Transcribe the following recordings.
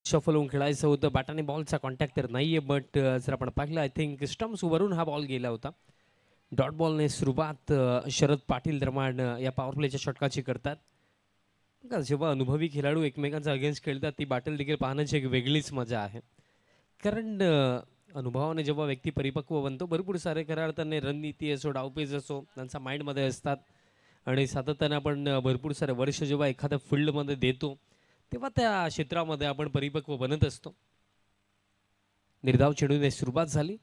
Shuffle होऊन खेळायचं होतं. बॅटाने बॉलचा कॉन्टॅक्ट तर नाहीये, बट जर आपण पाहिलं आय थिंक स्टम्प्स वरून हा बॉल गेला होता. डॉट बॉलने सुरुवात शरद पाटील दरम्यान या पॉवर प्लेच्या षटकाची करतात. जेव्हा अनुभवी खेळाडू एकमेकांचा अगेन्स्ट खेळतात ती बॅटल देखील पाहण्याची एक वेगळीच मजा आहे. कारण अनुभवाने जेव्हा व्यक्ती परिपक्व बनतो, भरपूर सारे खऱ्या अर्थाने रणनीती असो, डावपेच असो, त्यांचा माइंडमध्ये असतात आणि सातत्याने आपण भरपूर सारे वर्ष जेव्हा एखाद्या फील्डमध्ये देतो तेव्हा त्या क्षेत्रामध्ये आपण परिपक्व बनत असतो. निर्धाव चेंडूने सुरुवात झाली.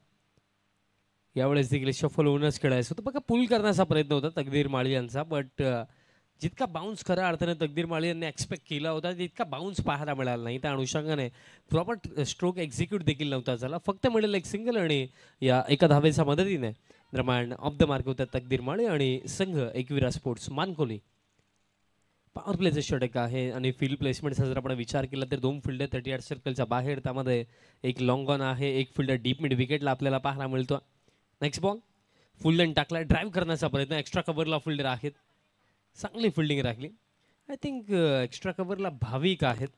यावेळेस देखील शफल होऊनच खेळायचं होतं. बघा पूल करण्याचा प्रयत्न होता तकदीर माळी यांचा, बट जितका बाउन्स खऱ्या अर्थाने तकदीर माळी यांनी एक्सपेक्ट केला होता तितका बाउन्स पाहायला मिळाला नाही. त्या अनुषंगाने प्रॉपर स्ट्रोक एक्झिक्यूट देखील नव्हता झाला. फक्त मिळेल एक सिंगल आणि या एका धावेच्या मदतीने दरम्यान ऑफ द मार्क होता तकदीर माळी आणि संघ एकविरा स्पोर्ट्स मानकोली. पॉवर प्लेचं षटक आहे आणि फील्ड प्लेसमेंटचा जर आपण विचार केला तर 2 फिल्डर 38 सर्कलच्या बाहेर, त्यामध्ये एक लॉंग ऑन आहे, एक फिल्डर डीप मिड विकेटला आपल्याला पाहायला मिळतो. नेक्स्ट बॉल फुल लेन टाकला, ड्राईव्ह करण्याचा प्रयत्न, एक्स्ट्रा कव्हरला फिल्डर आहेत, चांगली फिल्डिंग राखली. आय थिंक एक्स्ट्रा कव्हरला भाविक आहेत,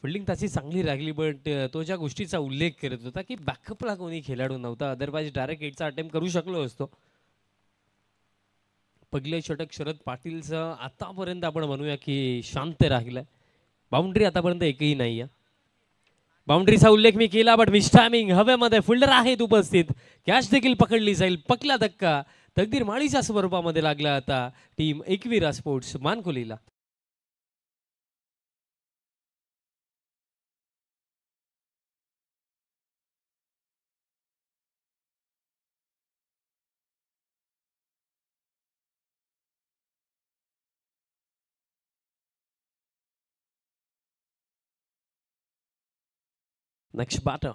फिल्डिंग त्याची चांगली राखली, बट तो ज्या गोष्टीचा उल्लेख करत होता की बॅकअपला कोणी खेळाडू नव्हता, अदरवाईज डायरेक्ट एटचा अटेम्प्ट करू शकलो असतो. पहिले षटक शरद पाटीलचं आतापर्यंत आपण म्हणूया की शांत राहिलं. बाउंड्री आतापर्यंत एकही नाही आहे. बाउंड्रीचा उल्लेख मी केला, बट मिस टायमिंग, हवेमध्ये फिल्डर आहेत उपस्थित, कॅच देखील पकडली जाईल. पकला धक्का तकदीर माळीच्या स्वरूपामध्ये लागला आता टीम एकविरा स्पोर्ट्स मानकोलीला. Next batter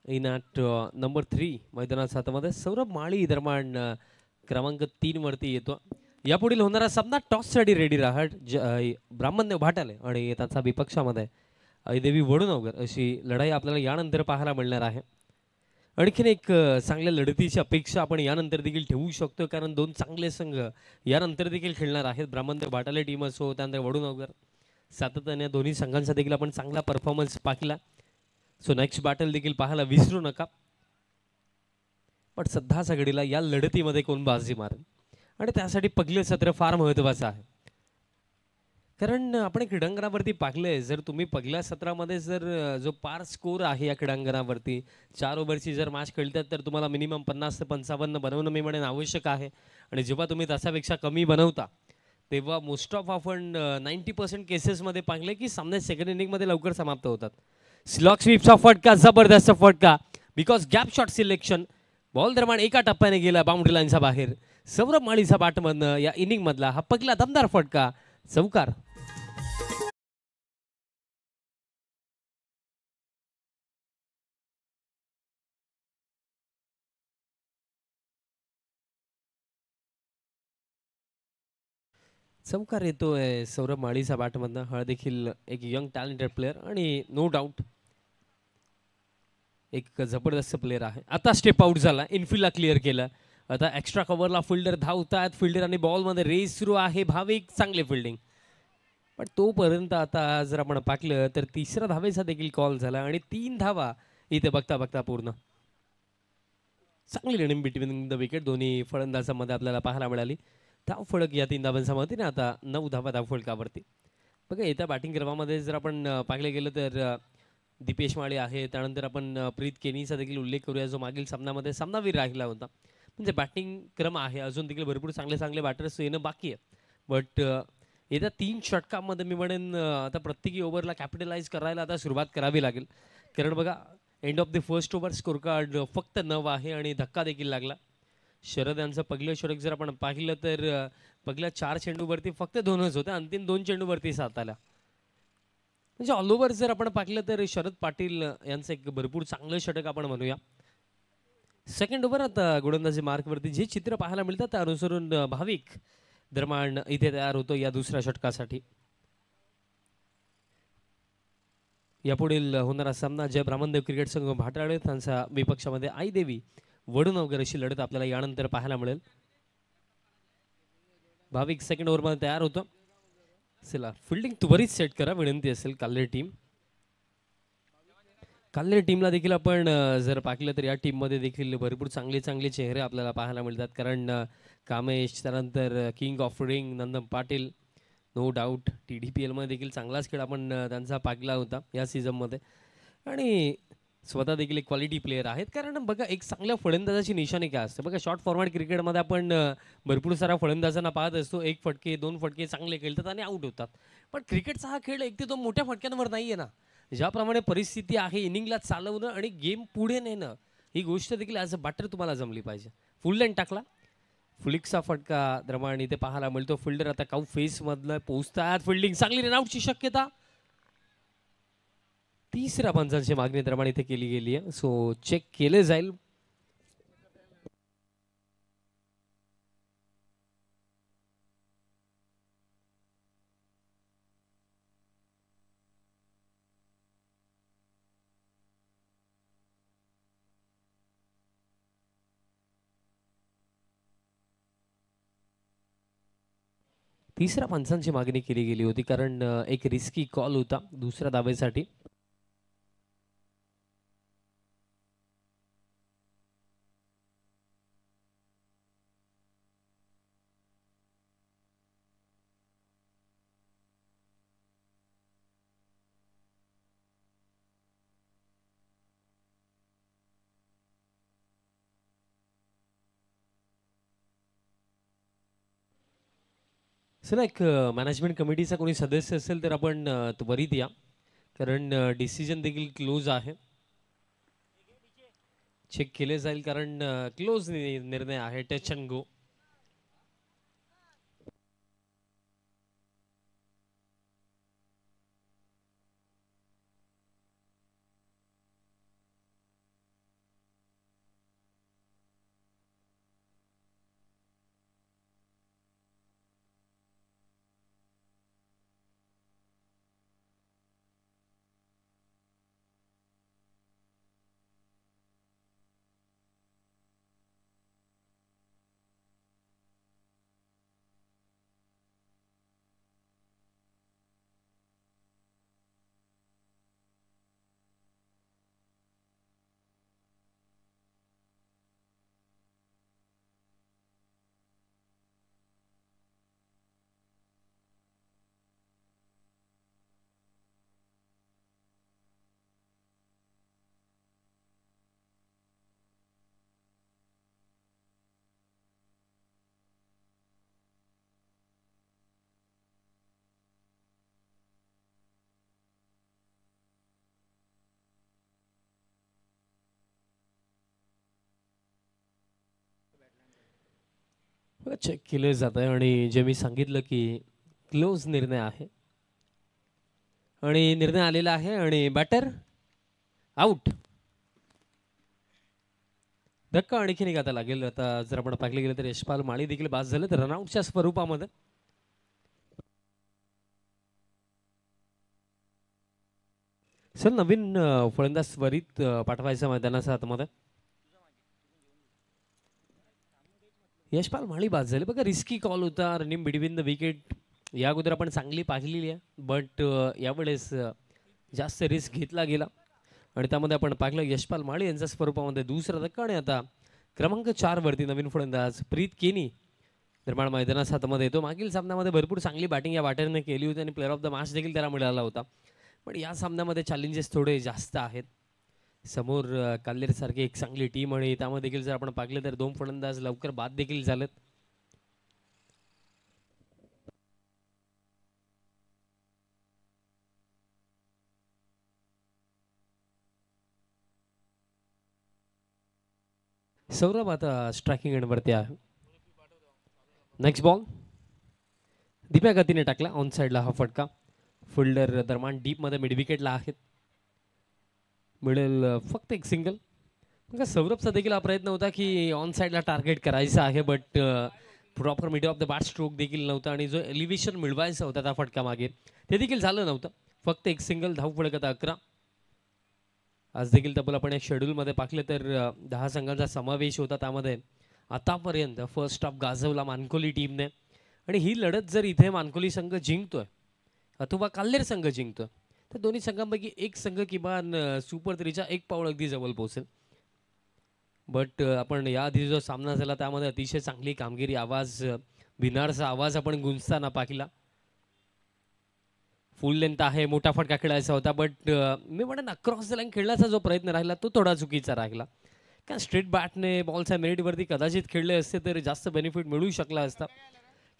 in at number 3 मैदानाच्या हातामध्ये सौरभ माळी दरम्यान क्रमांक 3 वरती येतो. यापुढील होणारा सामना टॉससाठी रेडी राहत ब्राह्मण्य भाटाले आणि त्याचा विपक्षामध्ये देवी वडुनवगर अशी लढाई आपल्याला यानंतर पाहायला मिळणार आहे. आणखीन एक चांगल्या लढतीची अपेक्षा आपण यानंतर देखील ठेवू शकतो, कारण 2 चांगले संघ यानंतर देखील खेळणार आहेत. ब्राह्मण्य भाटाले टीम असो त्यानंतर वडुनवगर, सातत्याने दोन्ही संघांचा देखील आपण चांगला परफॉर्मन्स पाहिला. सो नेक्स्ट बॅटल देखील पाहायला विसरू नका. पण सध्याच्या घडीला या लढतीमध्ये कोण बाजी मारेल आणि त्यासाठी पहिलं सत्र फार महत्त्वाचं आहे. कारण आपण क्रीडांगणावरती पाहिलंय, जर तुम्ही पहिल्या सत्रामध्ये जर जो पार स्कोर आहे या क्रीडांगणावरती 4 ओव्हरची जर मॅच खेळतात तर तुम्हाला मिनिमम 50 ते 55 बनवणं मी म्हणेन आवश्यक आहे. आणि जेव्हा तुम्ही त्याच्यापेक्षा कमी बनवता तेव्हा मोस्ट ऑफ आपण 90% केसेसमध्ये पाहिले की सामने सेकंड इनिंगमध्ये लवकर समाप्त होतात. स्लॉग स्वीपचा फटका, जबरदस्त फटका, because gap shot selection, ball दरम्यान एका टप्प्याने गेला बाउंड्री लाईनच्या बाहेर. सौरभ माळीचा बॅटमधनं या इनिंग मधला हा पहिला दमदार फटका, चौकार. चौकार येतोय सौरभ माळीचा बॅटमधनं. हा देखील एक यंग टॅलेंटेड प्लेअर आणि नो डाऊट एक जबरदस्त प्लेअर आहे. आता स्टेप आउट झाला, इनफिल्डला क्लिअर केलं. आता एक्स्ट्रा कव्हरला फिल्डर धावतात, फिल्डर आणि बॉलमध्ये रेस सुरू आहे. भाविक चांगले फिल्डिंग, पण तोपर्यंत आता जर आपण पाहिलं तर तिसऱ्या धावेचा देखील कॉल झाला आणि 3 धावा इथे बघता बघता पूर्ण. चांगली रनिंग बिटवीन द विकेट दोन्ही फलंदाजांमध्ये आपल्याला पाहायला मिळाली. धाव फळक या 3 धावांच्या मदतीने आता 9 धावा धाव फळकावरती. बघा येत्या बॅटिंग क्रमामध्ये जर आपण पाहिलं गेलं तर दीपेश माळी आहे, त्यानंतर आपण प्रीत केनीचा देखील उल्लेख करूया जो मागील सामन्यामध्ये सामनावीर राहिला होता. म्हणजे बॅटिंग क्रम आहे, अजून देखील भरपूर चांगले चांगले बॅटर्स येणं बाकी आहे. बट येत्या 3 षटकांमध्ये मी म्हणेन आता प्रत्येकी ओव्हरला कॅपिटलाइज करायला आता सुरुवात करावी लागेल. कारण बघा end of the first over score card फक्त 9 आहे आणि धक्का देखील लागला. शरद यांचं पहिलं षटक जर आपण पाहिलं तर पहिल्या 4 चेंडूवरती फक्त 2च होते, अंतिम 2 चेंडूवरती 7 आला. म्हणजे ऑल ओव्हर जर आपण पाहिलं तर शरद पाटील यांचं एक भरपूर चांगलं षटक आपण म्हणूया. सेकंड ओव्हर आता गोलंदाजी मार्कवरती जे चित्र पाहायला मिळतं त्या अनुसरून भाविक दरम्यान इथे तयार होतो या दुसऱ्या षटकासाठी. यापुढील होणारा सामना जय ब्राह्मणदेव क्रिकेट संघ भाटाळे त्यांच्या विपक्षामध्ये आई देवी वडुनवगर अशी लढत आपल्याला यानंतर पाहायला मिळेल. भाविक सेकंड ओव्हरमध्ये तयार होतो. चला फिल्डिंग त्वरित सेट करा विनंती असेल काल्ले टीम. काल्ले टीमला देखील आपण जर पाहिलं तर या टीममध्ये देखील भरपूर चांगले चांगले चेहरे आपल्याला पाहायला मिळतात. कारण कामेश, त्यानंतर king of ring Nandan Patil, no doubt TDPLमध्ये देखील चांगलाच खेळ आपण त्यांचा पाहिला होता या सीझनमध्ये. आणि स्वतः देखील एक क्वालिटी प्लेयर आहेत. कारण बघा एक चांगल्या फलंदाजाची निशाणी काय असते बघा, शॉर्ट फॉर्मॅट क्रिकेटमध्ये आपण भरपूर साऱ्या फलंदाजांना पाहत असतो. 1 फटके 2 फटके चांगले खेळतात आणि आऊट होतात. पण क्रिकेटचा हा खेळ 1 ते 2 मोठ्या फटक्यांवर नाही आहे ना. ज्याप्रमाणे परिस्थिती आहे इनिंगला चालवणं आणि गेम पुढे नेणं, ही गोष्ट देखील ॲज अ बॅटर तुम्हाला जमली पाहिजे. फुल लाईन टाकला, फ्लिकचा फटका दरम्यान इथे पाहायला मिळतो. फिल्डर आता काऊ फेसमधलं पोहोचतात. फिल्डिंग चांगली, रनआउटची शक्यता. तिसऱ्या पंचांची मागणी दरम्यान इथे केली गेली आहे. सो चेक केले जाईल. तिसऱ्या पंचांची मागणी केली गेली होती कारण एक रिस्की कॉल होता दुसऱ्या धावेसाठी. चला एक मॅनेजमेंट कमिटीचा कोणी सदस्य असेल तर आपण त्वरित या, कारण डिसिजन देखील क्लोज आहे. चेक केले जाईल कारण क्लोज निर्णय आहे. Touch and go. चेक केले जात आहे आणि जे मी सांगितलं की क्लोज निर्णय आहे आणि निर्णय आलेला आहे आणि बॅटर आउट. धक्का आणखीन एक आता लागेल. आता जर आपण पाहिले गेलं तर यशपाल माळी देखील बाद झाले तर रनआउटच्या स्वरूपामध्ये. सर नवीन फलंदाज त्वरित पाठवायचा मैदानाच्या आतमध्ये. यशपाल माळी बाद झाले बघा. रिस्की कॉल होता, रनिंग बिटवीन द विकेट. या अगोदर आपण चांगली पाहिलेली आहे बट यावेळेस जास्त रिस्क घेतला गेला आणि त्यामध्ये आपण पाहिलं यशपाल माळी यांच्या स्वरूपामध्ये दुसरा धक्का. आणि आता क्रमांक 4 वरती नवीन फलंदाज प्रीत केनी निर्माण मैदानाच्या हातामध्ये येतो. मागील सामन्यामध्ये भरपूर चांगली बॅटिंग या बॅटरने केली होती आणि प्लेअर ऑफ द मॅच देखील त्याला मिळाला होता. पण या सामन्यामध्ये चॅलेंजेस थोडे जास्त आहेत. समोर काल्लेर सारखी एक चांगली टीम आणि त्यामध्ये देखील जर आपण पाहिलं तर 2 फलंदाज लवकर बाद देखील झालेत. सौरभ आता स्ट्रायकिंग एंडवरती आहे. नेक्स्ट बॉल दिप्या गतीने टाकला ऑन साईडला हा फटका. फिल्डर दरम्यान डीपमध्ये मिड विकेटला आहेत. मिळेल फक्त एक सिंगल. बघा सौरभचा देखील हा प्रयत्न होता की ऑन साईडला टार्गेट करायचा आहे but proper mid of the bat stroke देखील नव्हता आणि जो एलिव्हेशन मिळवायचा होता त्या फटका मागे ते देखील झालं नव्हतं. फक्त एक सिंगल. धाव फलक आता 11. आज देखील तब्बल आपण एक शेड्यूलमध्ये पाहिलं तर 10 संघांचा समावेश होता. त्यामध्ये आतापर्यंत फर्स्ट हाफ गाजवला मानकोली टीमने आणि ही लढत जर इथे मानकोली संघ जिंकतोय अथवा काल्लेर संघ जिंकतोय तर दोन्ही संघांपैकी एक संघ किमान सुपर 3च्या एक पाऊल अगदी जवळ पोहोचेल. बट आपण याआधी जो सामना झाला त्यामध्ये अतिशय चांगली कामगिरी, भिनारचा आवाज आपण गुंजताना पाहिला. फुल लेंथ आहे, मोठा फटका खेळायचा होता, बट मी म्हणेन अक्रॉस द लाईन खेळण्याचा जो प्रयत्न राहिला तो थोडा चुकीचा राहिला. कारण स्ट्रेट बॅटने बॉलच्या मेरिटवरती कदाचित खेळले असते तर जास्त बेनिफिट मिळू शकला असता.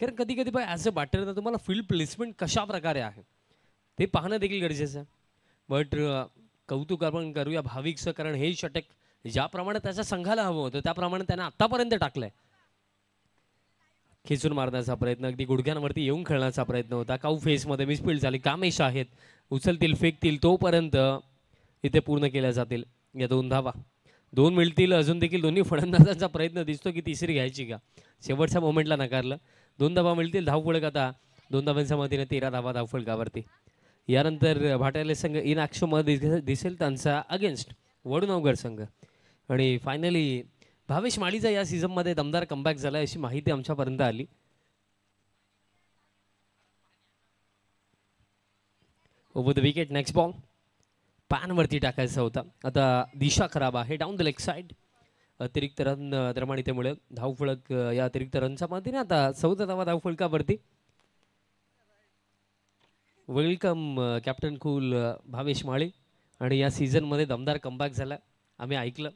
कारण कधी कधी पण ॲज अ बॅटर तुम्हाला फील्ड प्लेसमेंट कशा प्रकारे आहे ते पाहणं देखील गरजेचं आहे. बट कौतुक आपण करूया भाविकचं, कारण हे षटक ज्याप्रमाणे त्याच्या संघाला हवं होतं त्याप्रमाणे त्याने आतापर्यंत टाकलंय. खेचून मारण्याचा प्रयत्न, अगदी गुडघ्यांवरती येऊन खेळण्याचा प्रयत्न होता. काऊ फेसमध्ये मिसफील्ड झाली. कामेश आहेत, उचलतील फेकतील तोपर्यंत इथे पूर्ण केल्या जातील या 2 धावा. 2 मिळतील अजून देखील. दोन्ही फलंदाजांचा प्रयत्न दिसतो की तिसरी घ्यायची का, शेवटच्या मोमेंटला नाकारलं. 2 धावा मिळतील. धावफलक आता 2 धावांच्या मदतीने 13 धावा धावफलकावरती. यानंतर भाटायले संघ इन ॲक्शनमध्ये दिसेल त्यांचा अगेन्स्ट वडनवगर संघ. आणि फायनली भावेश माळीचा या सीझनमध्ये दमदार कमबॅक झाला अशी माहिती आमच्यापर्यंत आली. Over the wicket, next ball पॅनवरती टाकायचा होता. आता दिशा खराब आहे, डाऊन द लेग साईड. अतिरिक्त रन दरम्यान इथे मिळेल धावफलक या अतिरिक्त रनच्या मदतीने. आता 14 धावा धावफलकावरती. वेलकम कॅप्टन कूल भावेश माळी. आणि या सीझनमध्ये दमदार कमबॅक झाला आम्ही ऐकलं.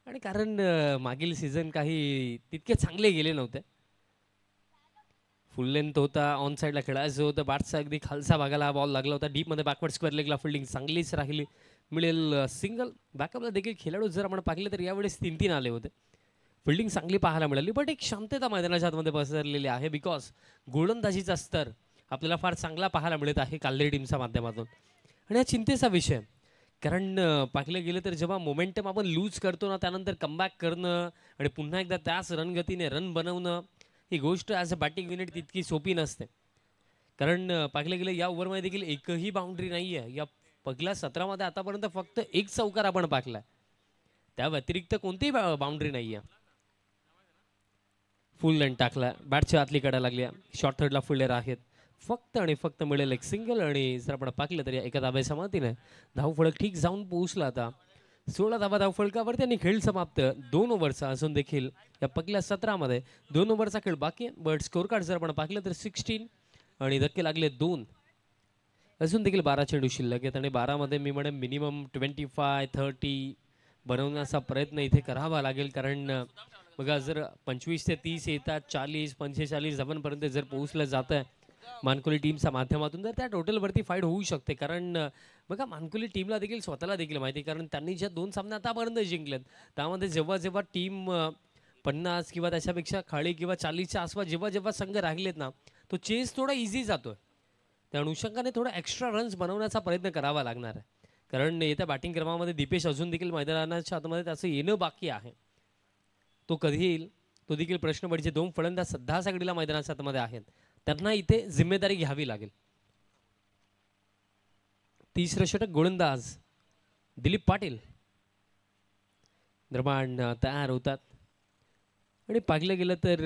आणि कारण मागील सीझन काही तितके चांगले गेले नव्हते. फुल लेंथ होता, ऑन साईडला खेळायचं होतं, बॅटचा अगदी खालसा भागाला हा बॉल लागला होता. डीपमध्ये बॅकवर्ड स्क्वेअर लेगला फिल्डिंग चांगलीच राहिली. मिळेल सिंगल. बॅकअपला देखील खेळाडू जर आपण पाहिले तर यावेळेस 3-3 आले होते. फिल्डिंग चांगली पाहायला मिळाली, बट एक शांतता मैदानाच्या आतमध्ये पसरलेली आहे. बिकॉज गोलंदाजीचा स्तर आपल्याला फार चांगला पाहायला मिळत आहे काल्ले टीमच्या माध्यमातून. आणि हा चिंतेचा विषय, कारण पाहिलं गेलं तर जेव्हा मोमेंटम आपण लूज करतो ना, त्यानंतर कमबॅक करणं आणि पुन्हा एकदा त्याच रणगतीने रन बनवणं ही गोष्ट ॲज अ बॅटिंग युनिट तितकी सोपी नसते. कारण पाहिलं गेलं या ओव्हरमध्ये देखील एकही बाउंड्री नाही आहे. या पहिल्या सत्रामध्ये आतापर्यंत फक्त एक चौकार आपण पाकलाय, त्या व्यतिरिक्त कोणतीही बाउंड्री नाही आहे. फुल लेंथ टाकला, बॅटच्या आतली कडा लागल्या. शॉर्ट थर्डला फिल्डर आहेत. फक्त आणि फक्त मिळेल एक सिंगल. आणि जर आपण पाहिलं तर एका धाब्याच्या मदतीने धावफलक ठीक जाऊन पोहोचला. आता 16 धावा धावफलकावरती आणि खेळ समाप्त. 2 ओव्हरचा असून देखील या पहिल्या सत्रामध्ये 2 ओव्हरचा खेळ बाकी आहे. बट स्कोर कार्ड जर आपण पाहिलं तर 16 आणि धक्के लागले 2. अजून देखील 12 चेंडू शिल्लक आहेत आणि 12मध्ये मी म्हणेन मिनिमम 25-30 बनवण्याचा प्रयत्न इथे करावा लागेल. कारण बघा जर 25 ते 30 येतात, 40-45 धावांपर्यंत जर पोहोचलं जातं आहे मानकोली टीमच्या माध्यमातून, तर त्या टोटलवरती फाईट होऊ शकते. कारण बघा मानकोली टीमला देखील स्वतःला देखील माहिती, कारण त्यांनी ज्या 2 सामने आतापर्यंत जिंकलेत त्यामध्ये जेव्हा जेव्हा टीम 50 किंवा त्याच्यापेक्षा खाली किंवा 40च्या आसपास जेव्हा जेव्हा संघ राहिलेत ना, तो चेस थोडा इझी जातोय. त्या अनुषंगाने थोडा एक्स्ट्रा रन्स बनवण्याचा प्रयत्न करावा लागणार आहे. कारण येत्या बॅटिंग क्रमामध्ये दीपेश अजून देखील मैदानाच्या आतमध्ये त्याचं येणं बाकी आहे. तो कधी येईल तो देखील प्रश्न पडचे. 2 फलंदाज सध्या सगळीला मैदानाच्या आतमध्ये आहेत, त्यांना इथे जिम्मेदारी घ्यावी लागेल. तिसरं षटक गोलंदाज दिलीप पाटील दरम्यान तयार होतात. आणि पाहिलं गेलं तर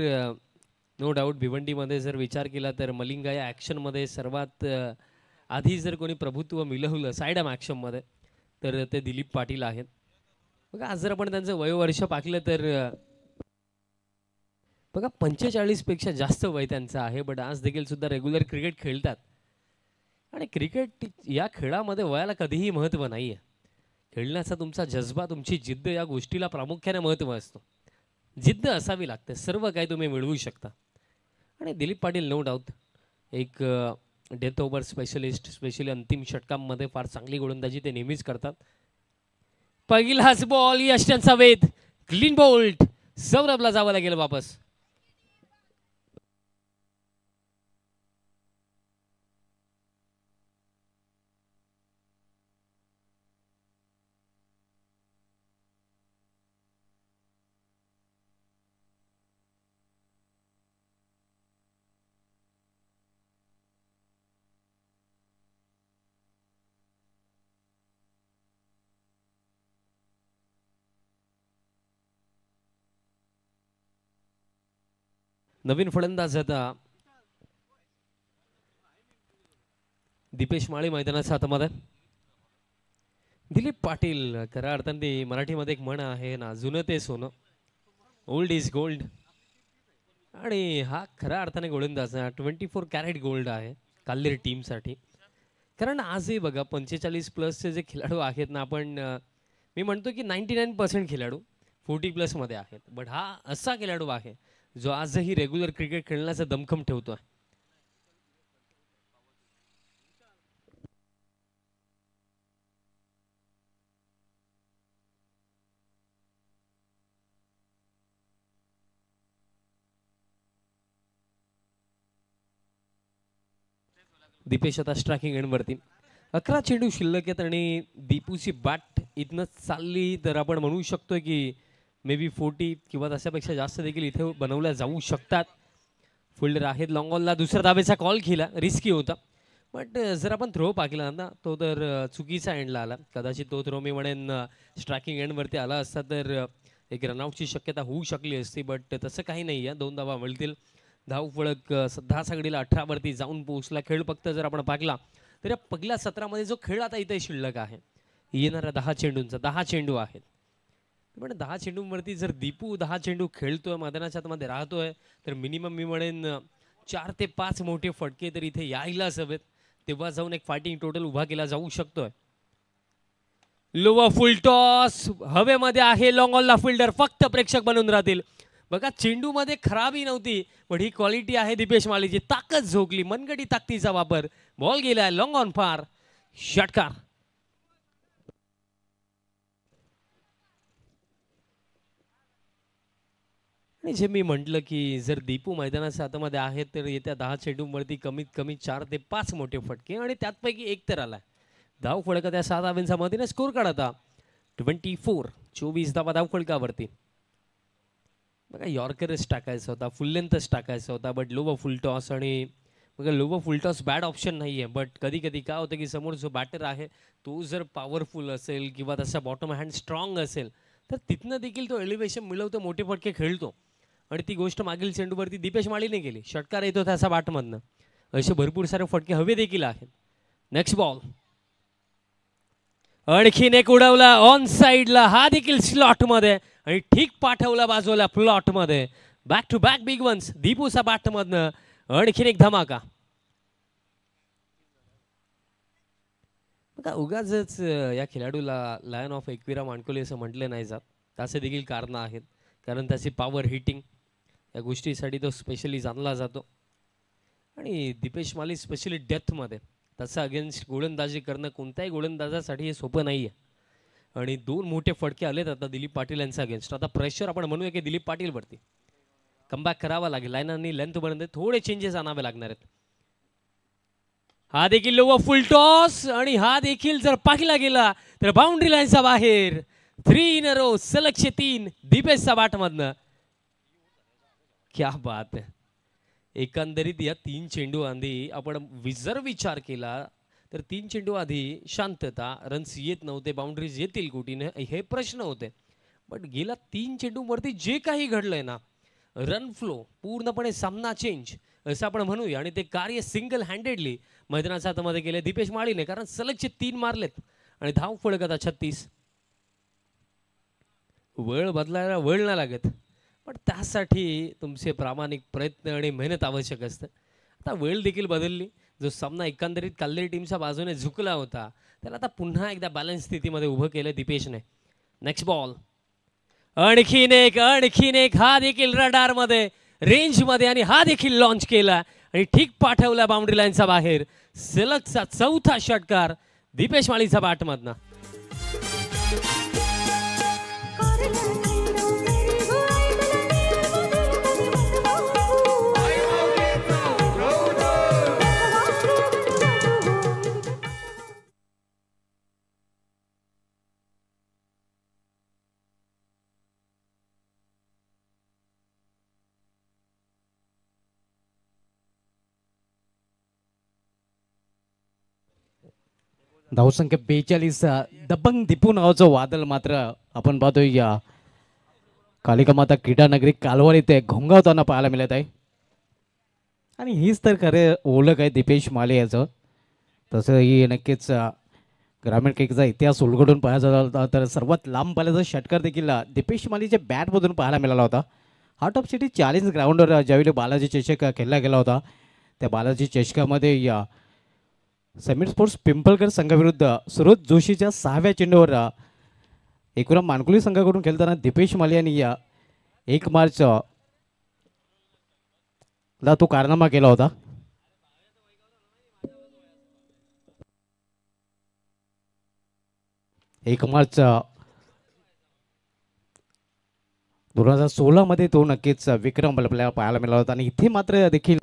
नो डाऊट भिवंडीमध्ये जर विचार केला तर मलिंगा या ॲक्शनमध्ये सर्वात आधी जर कोणी प्रभुत्व मिळवलं साईड आर्म ॲक्शनमध्ये तर ते दिलीप पाटील आहेत. बघा आज जर आपण त्यांचं वयोवर्ष पाहिलं तर बघा 45 पेक्षा जास्त वय त्यांचं आहे. बट आज देखील सुद्धा रेग्युलर क्रिकेट खेळतात. आणि क्रिकेट या खेळामध्ये वयाला कधीही महत्त्व नाही आहे. खेळण्याचा तुमचा जज्बा, तुमची जिद्द या गोष्टीला प्रामुख्याने महत्त्व असतो. जिद्द असावी लागते, सर्व काही तुम्ही मिळवू शकता. आणि दिलीप पाटील नो डाऊट एक डेथ ओव्हर स्पेशलिस्ट, स्पेशली अंतिम षटकांमध्ये फार चांगली गोलंदाजी ते नेहमीच करतात. पहिलाच बॉल यष्ट्यांचा वेध, क्लीन बोल्ट. सौरभला जावं लागेल वापस. नवीन फलंदाज आता दीपेश माळी मैदानाच्या आतमध्ये. दिलीप पाटील खऱ्या अर्थाने मराठीमध्ये एक म्हण आहे ना, जुनं ते सोनं, ओल्ड इज गोल्ड. आणि हा खऱ्या अर्थाने गोलंदाज 24 कॅरेट गोल्ड आहे काल्हेर टीमसाठी. कारण आजही बघा 45+ जे खेळाडू आहेत ना, आपण मी म्हणतो की 99% खेळाडू 40+ आहेत. बट हा असा खेळाडू आहे जो आजही रेग्युलर क्रिकेट खेळण्याचा दमखम ठेवतोय. दीपेश आता स्ट्रायकिंग एंडवरती. 11 चेंडू शिल्लक आहेत आणि दीपूची बॅट इथनं चालली तर आपण म्हणू शकतो की मे बी 40 किंवा त्याच्यापेक्षा जास्त देखील इथे बनवल्या जाऊ शकतात. फिल्डर आहेत लॉंग ऑनला. दुसऱ्या धावेचा कॉल केला, रिस्की होता. बट जर आपण थ्रो पाहिला ना, तो तर चुकीचा एंडला आला. कदाचित तो थ्रो मी म्हणेन स्ट्रायकिंग एंडवरती आला असता तर एक रनआउटची शक्यता होऊ शकली असती. बट तसं काही नाही आहे. 2 धावा मिळतील. धाव फळक 10 घडीला 18 वरती जाऊन पोहोचला. खेळ फक्त जर आपण पाहिला तर या पहिल्या सत्रामध्ये जो खेळ आता इथे शिल्लक आहे येणाऱ्या 10 चेंडूंचा, 10 चेंडू आहेत. पण 10 चेंडूंवरती जर दीपू 10 चेंडू खेळतोय, मैदानाच्या आतमध्ये राहतोय, तर मिनिमम मी म्हणेन 4 ते 5 मोठे फटके तर इथे यायलाच हवेत. तेव्हा जाऊन एक फायटिंग टोटल उभा केला जाऊ शकतोय. लोवर फुल टॉस हवेमध्ये आहे. लॉंग ऑनला फिल्डर फक्त प्रेक्षक बनून राहतील. बघा चेंडूमध्ये खराबी नव्हती, पण ही क्वालिटी आहे दीपेश माळीची. ताकद झोकली, मनगटी ताकदीचा वापर. बॉल गेला लॉंग ऑन फार, षटकार. आणि जे मी म्हटलं की जर दीपू मैदानाच्या आतमध्ये आहे तर येत्या 10 चेंडूंवरती कमीत कमी 4 ते 5 मोठे फटके आणि त्यातपैकी एक तर आलाय. धाव फळका त्या 7 धावांच्या मदतीने स्कोर काढता 24 धावा धाव फळकावरती. बघा यॉर्करच टाकायचा होता, फुल लेंथच टाकायचा होता, बट लोवर फुल टॉस. आणि बघा लोवर फुल टॉस बॅड ऑप्शन नाही आहे. बट कधी कधी काय होतं की समोर जो बॅटर आहे तो जर पॉवरफुल असेल किंवा त्याचा बॉटम हँड स्ट्रॉंग असेल तर तिथनं देखील तो एलिव्हेशन मिळवतो, मोठे फटके खेळतो. आणि ती गोष्ट मागील चेंडूवरती दीपेश माळीने केली. षटकार येतो त्याचा बॅटमधनं. असे भरपूर सारे फटके हवे देखील आहेत. नेक्स्ट बॉल आणखीन एक उडवला ऑन साइडला, हा देखील स्लॉट मध्ये आणि ठीक पाठवला बाजूला प्लॉट मध्ये. Back to back big ones दीपूचा बॅट मधनं. आणखीन एक धमाका. बघा उगाच या खेळाडूला लायन ऑफ एकविरा मानकोली असं म्हटलं नाही जात. त्याचे देखील कारण आहेत. कारण त्याची पॉवर हिटिंग या गोष्टीसाठी तो स्पेशली जाणला जातो. आणि दीपेश माळी स्पेशली डेथमध्ये त्याचा अगेन्स्ट गोलंदाजी करणं कोणत्याही गोलंदाजासाठी हे सोपं नाही आहे. आणि 2 मोठे फटके आलेत आता दिलीप पाटील यांचा अगेन्स्ट. आता प्रेशर आपण म्हणूया की दिलीप पाटीलवरती कमबॅक करावा लागेल. लाईन आणि लेंथ बनते, थोडे चेंजेस आणावे लागणार आहेत. हा देखील लोवर फुल टॉस आणि हा देखील जर पाहिला गेला तर बाउंड्री लाईनचा बाहेर. 3 इन अ रो, सलगचे 3 दीपेशचा बॅटमधनं. क्या बात आहे. एकंदरीत या 3 चेंडू आधी आपण जर विचार केला तर 3 चेंडू आधी शांतता, रन्स येत नव्हते, बाउंड्रीज येतील कुठीने हे प्रश्न होते. बट गेल्या 3 चेंडूवरती जे काही घडलंय ना, रन फ्लो पूर्णपणे सामना चेंज असं आपण म्हणूया. आणि ते कार्य सिंगल हँडेडली मैदानाच्या हातामध्ये केले दीपेश माळीने. कारण सलगचे 3 मारलेत आणि धाव फळक आता 36. वेळ बदलायला वेळ नाही लागत, पण त्यासाठी तुमचे प्रामाणिक प्रयत्न आणि मेहनत आवश्यक असतं. आता वेळ देखील बदलली. जो सामना एकंदरीत काल्हेर टीमच्या बाजूने झुकला होता त्याला आता पुन्हा एकदा बॅलन्स स्थितीमध्ये उभं केलं दीपेशने. नेक्स्ट बॉल आणखीन एक हा देखील रडारमध्ये, रेंजमध्ये आणि हा देखील लॉन्च केला आणि ठीक पाठवला बाउंड्री लाईनचा बाहेर. सलगचा 4था षटकार दीपेश माळीचा बॅटमधनं. धावसंख्या 42. दबंग दीपू नावाचं वादळ मात्र आपण पाहतोय या कालिका माता क्रीडा नगरी कालवार इथे घोंगावताना पाहायला मिळत आहे. आणि हीच तर खरे ओळख आहे दीपेश माळी याचं. तसंही नक्कीच ग्रामीण क्रिकेटचा इतिहास उलगडून पाहायचा झाला होता तर सर्वात लांब पाल्याचा षटकार देखील दीपेश मालीच्या बॅटमधून पाहायला मिळाला होता. हार्ट ऑफ सिटी चॅलेंज ग्राउंडवर ज्यावेळी बालाजी चषक खेळला गेला होता त्या बालाजी चषकामध्ये समीर स्पोर्ट्स पिंपळकर संघाविरुद्ध सुरज जोशीच्या 6व्या चेंडूवर एकूण मानकुली संघाकडून खेळताना दीपेश माली यांनी 1 मार्च ला तो कारनामा केला होता. एक मार्च 2016 मध्ये तो नक्कीच विक्रम आपल्याला पाहायला मिळाला होता. आणि इथे मात्र देखील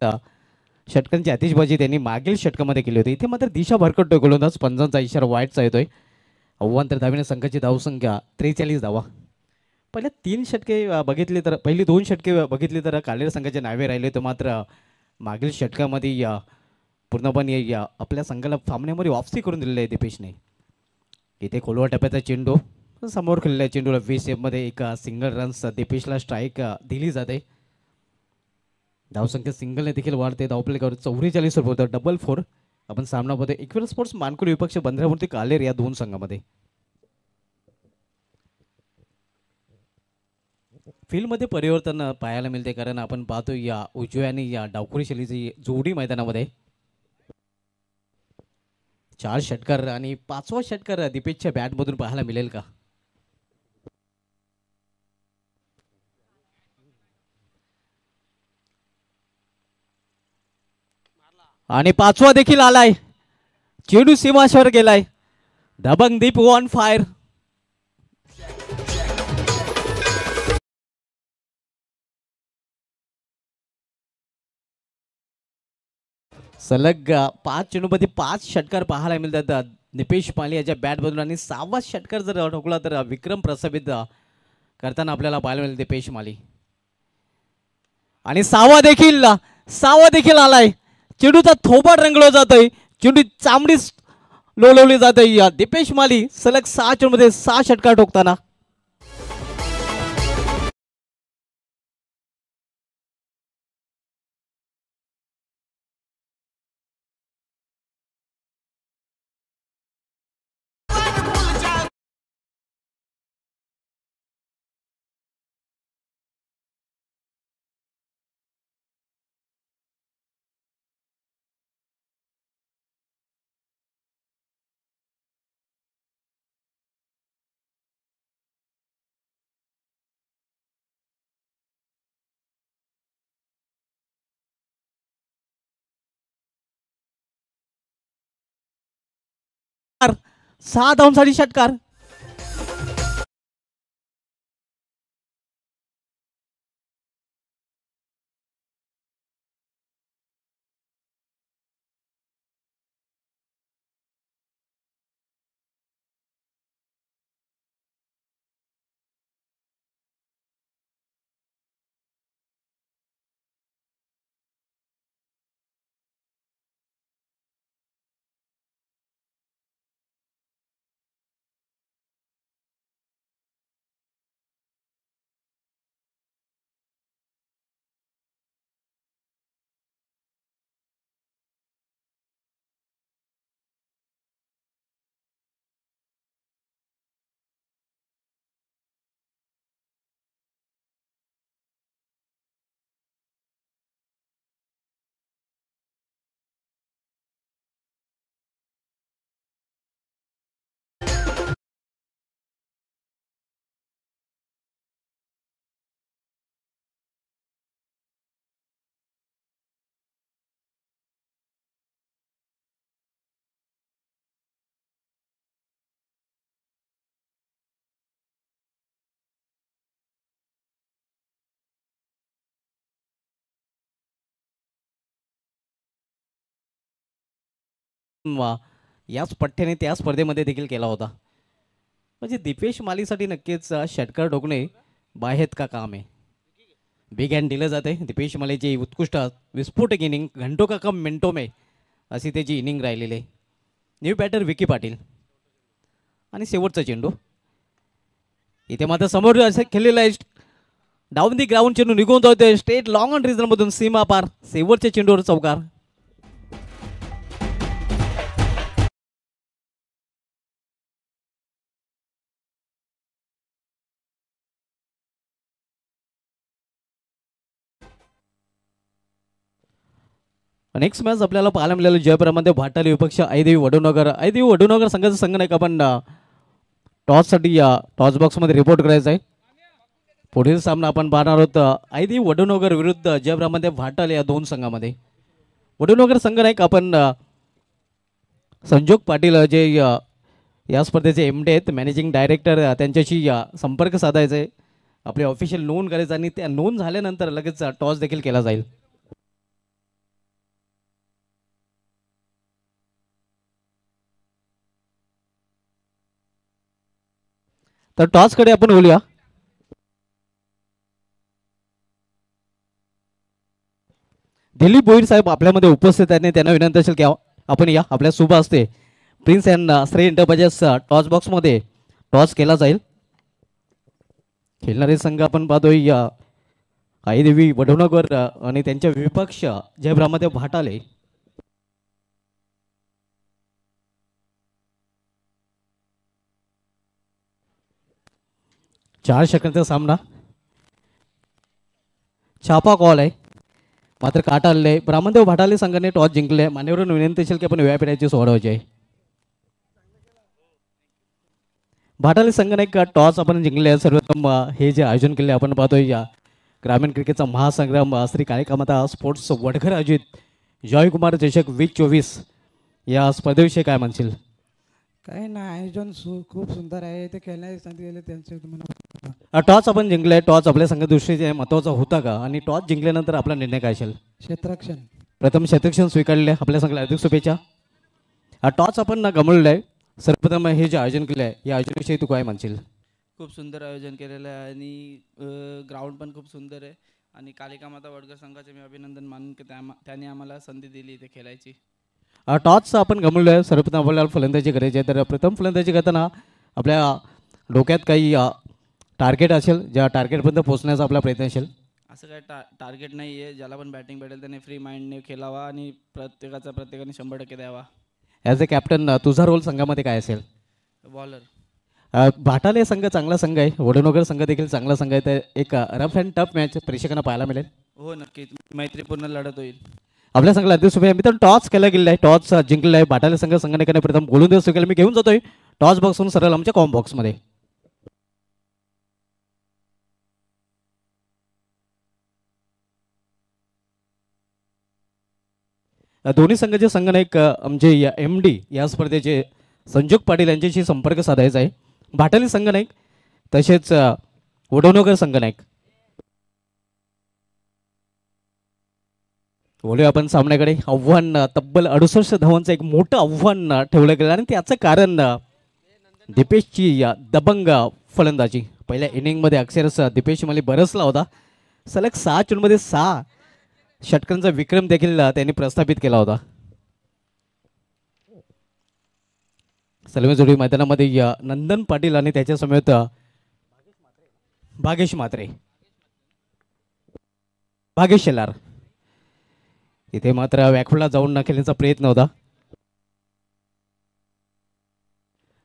षटकांची आतिषबाजी त्यांनी मागील षटकामध्ये केली होती. इथे मात्र दिशा भरकटतोय गोलंदाज. पंचांचा इशारा वाईटचा येतोय. अव्वांतर धावेने संघाची धावसंख्या 43 धावा. पहिल्या 3 षटके बघितले तर पहिली 2 षटके बघितली तर कालेर संघाचे नावे राहिले तर मात्र मागील षटकामध्ये पूर्णपणे आपल्या संघाला सामन्यामध्ये वापसी करून दिलेली आहे दीपेशने. इथे खोलवा टप्प्याचा चेंडू समोर खेळलेल्या चेंडूला मध्ये एक सिंगल रन्स दीपेशला स्ट्राईक दिली जाते. धावसंख्या सिंगलने देखील वाढते. धावपलेकर 44 होतं. डबल 4 आपण सामनामध्ये इक्वेल स्पोर्ट्स मानकुली विपक्ष बंदरामूर्ती कालेर या 2 संघामध्ये. फील्डमध्ये परिवर्तन पाहायला मिळते कारण आपण पाहतो उजव्या आणि डावखुरी शैलीची जोडी मैदानामध्ये. 4 षटकार आणि 5वा षटकार दीपेशच्या बॅटमधून पाहायला मिळेल का? आणि 5वा देखील आलाय. चेंडू सीमाशवर गेलाय. दबंगदीप ऑन फायर. सलग 5 चेंडूमध्ये 5 षटकार पाहायला मिळतात दीपेश माली याच्या बॅटमधून. आणि 6वा षटकार जर ठोकला तर विक्रम प्रस्थापित करताना आपल्याला पाहायला मिळेल दीपेश माली. आणि 6वा देखील आलाय. चेंडूचा थोबाड रंगलो जातोय. चेंडू चामडी लोळवली जाते. दीपेश माली सलग 6 चेंडूमध्ये 6 षटकार ठोकताना. सहा धावांसाठी षटकार. याच पठ्ठ्याने त्या स्पर्धेमध्ये देखील केला होता. म्हणजे दीपेश मालीसाठी नक्कीच षटकार ठोकणे बाहेत का काम आहे. बिग हँड दिलं जाते. दीपेश मालीची उत्कृष्ट विस्फोटक इनिंग घंटो का कम मिनटो में अशी त्याची इनिंग राहिलेली आहे. न्यू बॅटर विकी पाटील आणि शेवटचा चेंडू इथे मात्र समोर असे खेळलेला आहे. डाऊन दी ग्राउंड चेंडू निघून जातोय स्ट्रेट लॉंग ऑन रिझन मधून सीमा पार. शेवटच्या चेंडूवर चौकार. नेक्स्ट मॅच आपल्याला पाहायला मिळालं जयपुरामध्ये भाटाली विपक्ष आईदेवी वडोनगर. आईदेवी वडोनगर संघाचा संघ नाही का आपण टॉससाठी टॉस बॉक्समध्ये रिपोर्ट करायचा आहे. पुढील सामना आपण पाहणार आहोत आईदेवी वडोनगर विरुद्ध जयपुरामध्ये भाटाली या दोन संघामध्ये. वडोनगर संघ नाही का आपण संजोग पाटील जे या स्पर्धेचे एमडी आहेत मॅनेजिंग डायरेक्टर त्यांच्याशी संपर्क साधायचा आहे. आपले ऑफिशियल नोंद करायचं आणि त्या नोंद झाल्यानंतर लगेच टॉस देखील केला जाईल. तर टॉसकडे आपण बोलूया. दिलीप भोईर साहेब आपल्यामध्ये उपस्थित आहेत आणि त्यांना विनंती असेल की आपण या आपल्या शुभ असते prince and Shri enterprises toss बॉक्समध्ये टॉस केला जाईल. खेळणारे संघ आपण पाहतोय आईदेवी वडोनगर आणि त्यांच्या विपक्ष जयपुरामध्ये भाटाले. चार षटकांचा सामना छापा कॉल आहे मात्र काटा आलेले आहे. ब्राह्मणदेव भाटाले संघाने टॉस जिंकले. मान्यवरून विनंती असेल की आपण व्यापिराची सोडवायची आहे. भाटाले संघाने एक टॉस आपण जिंकले आहे. सर्वप्रथम हे जे आयोजन केले आपण पाहतोय ग्रामीण क्रिकेटचा महासंग्राम श्री कालिकामाता स्पोर्ट्स वडघर आयोजित जॉयकुमार चषक 2024 या स्पर्धेविषयी काय म्हणशील? काही ना आयोजन खूप सुंदर आहे. ते खेळण्याची संधी दिली त्यांचे टॉस आपण जिंकले. टॉस आपल्या संघदृष्टीने महत्त्वाचा होता का आणि टॉस जिंकल्यानंतर आपला निर्णय काय असेल? क्षेत्ररक्षण. प्रथम क्षेत्ररक्षण स्वीकारले आपल्या संघाला हार्दिक शुभेच्छा. टॉस आपण गमावलेला आहे. सर्वप्रथम हे जे आयोजन केलं आहे या आयोजनाविषयी तू काय म्हणशील? खूप सुंदर आयोजन केलेलं आहे आणि ग्राउंड पण खूप सुंदर आहे आणि कालिका माता वडगर संघाचे मी अभिनंदन मानून की त्यांनी आम्हाला संधी दिली इथे खेळायची. टॉस आपण गमावलो आहे. सर्वप्रथम आपल्याला फलंदाजी करायची आहे. तर प्रथम फलंदाजी करताना आपल्या डोक्यात काही टार्गेट असेल ज्या टार्गेटपर्यंत पोहोचण्याचा आपला प्रयत्न असेल? असं काय टार्गेट नाही आहे. ज्याला पण बॅटिंग भेटेल त्याने फ्री माइंडने खेळावा आणि प्रत्येकाने 100% द्यावा. ॲज अ कॅप्टन तुझा रोल संघामध्ये काय असेल? बॉलर. भाटाले संघ चांगला संघ आहे. वडोनगर संघ देखील चांगला संघ आहे. तर एक रफ अँड टफ मॅच प्रेक्षकांना पाहायला मिळेल. हो नक्कीच मैत्रीपूर्ण लढत होईल. आपल्या संघाला हार्दिक शुभेच्छा. मित्रांनो टॉस केला गेला आहे. टॉस जिंकलेला आहे. भाटाले संघ संघटनेने प्रथम गोलंदाज स्वीकारला. मी घेऊन जातोय टॉस बॉक्सवरून सरळ आमच्या कॉम बॉक्समध्ये. दोन्ही संघाचे संघनायक आमचे MD या स्पर्धेचे संजोग पाटील यांच्याशी संपर्क साधायचा आहे. भाटाली संघनायक तसेच वडोनगर संघनायक. बोलूया आपण सामन्याकडे. आव्हान तब्बल 68 धावांचं एक मोठं आव्हान ठेवलं गेलं आणि त्याचं कारण दीपेशची दबंग फलंदाजी. पहिल्या इनिंगमध्ये अक्षरशः दीपेश मला बरसला होता. सलग 6 चेंडूमध्ये 6 षटकांचा विक्रम देखील त्यांनी प्रस्थापित केला होता. सलमी जोडी मैदानामध्ये नंदन पाटील आणि त्याच्या समेत भागेश म्हात्रे, भागेश शेलार. इथे मात्र व्याखुळला जाऊन न खेळण्याचा प्रयत्न होता.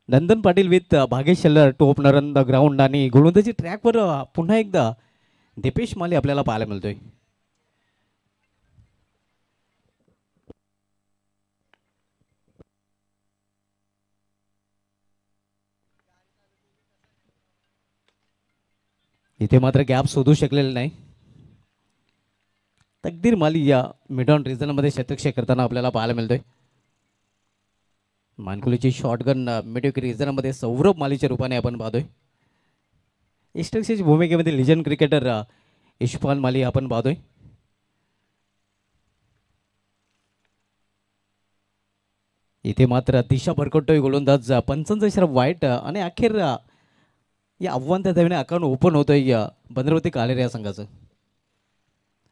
Nandan Patil with Bhagesh Shelar two opener on the ground आणि गोलंदाजी ट्रॅकवर पुन्हा एकदा दीपेश माली आपल्याला पाहायला मिळतोय. इथे मात्र गॅप शोधू शकलेलं नाही. तकदीर माली या मिड ऑन रिझनमध्ये शतकशे करताना आपल्याला पाहायला मिळतोय. मानकुलीची शॉटगन मिड रिझनमध्ये सौरभ मालीच्या रूपाने आपण पाहतोय. इस्टरक्षेची भूमिकेमध्ये लिजंड क्रिकेटर इशफान माली आपण पाहतोय. इथे मात्र दिशा भरकटतोय गोलंदाज 55 वाईट आणि अखेर या आव्हान त्या धावेने अकाउंट ओपन होतोय भद्रावती कालेर या संघाचं.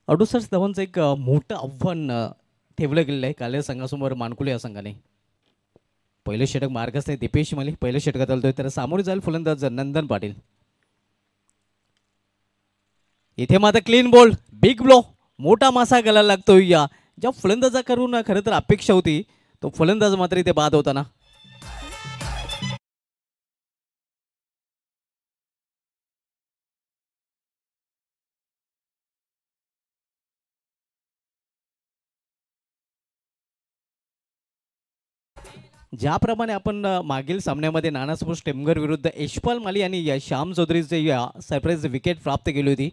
68 धावांचं एक मोठं आव्हान ठेवलं गेलेलं आहे कालेर संघासमोर मानकुले या संघाने. पहिलं षटक मार्गस्थ आहे दीपेश माली. पहिलं षटकात आलतोय तर सामोरे जाईल फलंदाज नंदन पाटील. इथे मात्र क्लीन बॉल बिग ब्लो मोठा मासा गळायला लागतोय. ज्या फलंदाजा करून खरं तर अपेक्षा होती तो फलंदाज मात्र इथे बाद होताना ज्याप्रमाणे आपण मागील सामन्यामध्ये नाना स्पोर्ट्स टेमघर विरुद्ध यशपाल माली आणि श्याम चौधरीचे सरप्राईज विकेट प्राप्त केली होती